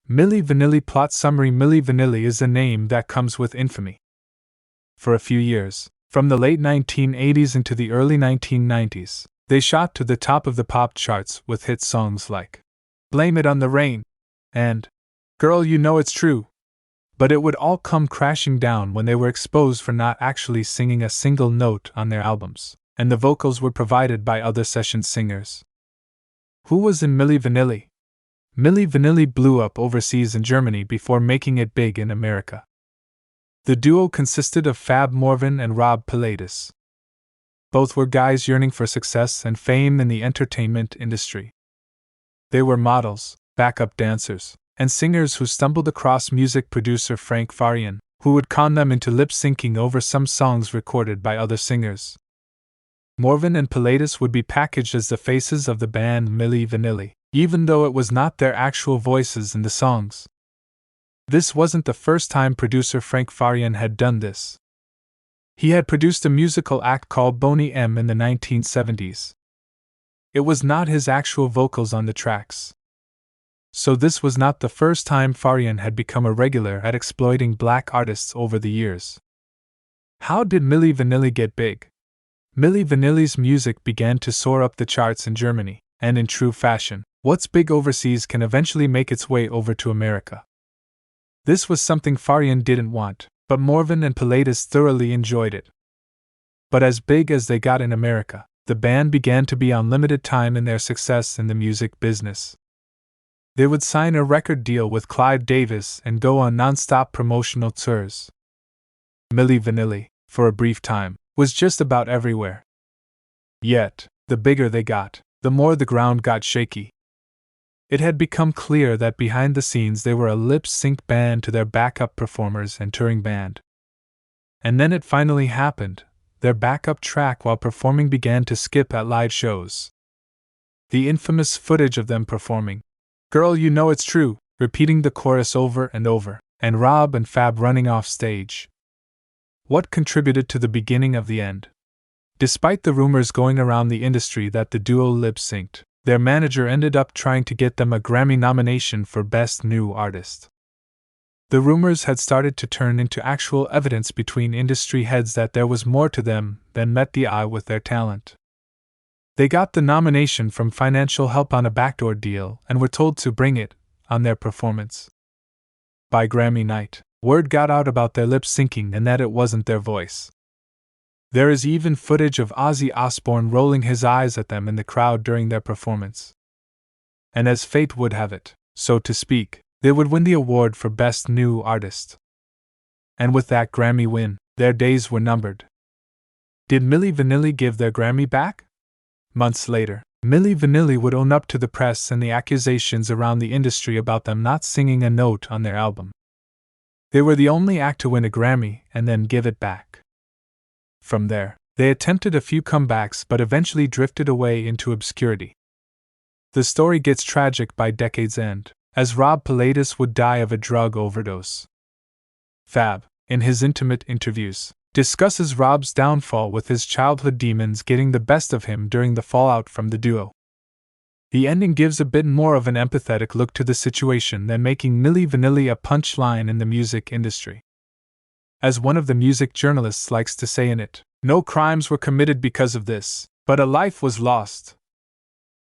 Milli Vanilli plot summary. Milli Vanilli is a name that comes with infamy. For a few years, from the late 1980s into the early 1990s, they shot to the top of the pop charts with hit songs like Blame It on the Rain and Girl You Know It's True. But it would all come crashing down when they were exposed for not actually singing a single note on their albums, and the vocals were provided by other session singers. Who was in Milli Vanilli? Milli Vanilli blew up overseas in Germany before making it big in America. The duo consisted of Fab Morvan and Rob Pilatus. Both were guys yearning for success and fame in the entertainment industry. They were models, backup dancers, and singers who stumbled across music producer Frank Farian, who would con them into lip-syncing over some songs recorded by other singers. Morvan and Pilatus would be packaged as the faces of the band Milli Vanilli, even though it was not their actual voices in the songs. This wasn't the first time producer Frank Farian had done this. He had produced a musical act called Boney M in the 1970s. It was not his actual vocals on the tracks. So this was not the first time Farian had become a regular at exploiting black artists over the years. How did Milli Vanilli get big? Milli Vanilli's music began to soar up the charts in Germany, and in true fashion, what's big overseas can eventually make its way over to America. This was something Farian didn't want, but Morvan and Pilatus thoroughly enjoyed it. But as big as they got in America, the band began to be on limited time in their success in the music business. They would sign a record deal with Clive Davis and go on non-stop promotional tours. Milli Vanilli, for a brief time, was just about everywhere. Yet, the bigger they got, the more the ground got shaky. It had become clear that behind the scenes they were a lip-sync band to their backup performers and touring band. And then it finally happened. Their backup track while performing began to skip at live shows. The infamous footage of them performing Girl You Know It's True, repeating the chorus over and over, and Rob and Fab running off stage. What contributed to the beginning of the end? Despite the rumors going around the industry that the duo lip-synced, their manager ended up trying to get them a Grammy nomination for Best New Artist. The rumors had started to turn into actual evidence between industry heads that there was more to them than met the eye with their talent. They got the nomination from financial help on a backdoor deal and were told to bring it on their performance. By Grammy night, word got out about their lip-syncing and that it wasn't their voice. There is even footage of Ozzy Osbourne rolling his eyes at them in the crowd during their performance. And as fate would have it, so to speak, they would win the award for Best New Artist. And with that Grammy win, their days were numbered. Did Milli Vanilli give their Grammy back? Months later, Milli Vanilli would own up to the press and the accusations around the industry about them not singing a note on their album. They were the only act to win a Grammy and then give it back. From there, they attempted a few comebacks but eventually drifted away into obscurity. The story gets tragic by decade's end, as Rob Pilatus would die of a drug overdose. Fab, in his intimate interviews, discusses Rob's downfall with his childhood demons getting the best of him during the fallout from the duo. The ending gives a bit more of an empathetic look to the situation than making Milli Vanilli a punchline in the music industry. As one of the music journalists likes to say in it, no crimes were committed because of this, but a life was lost.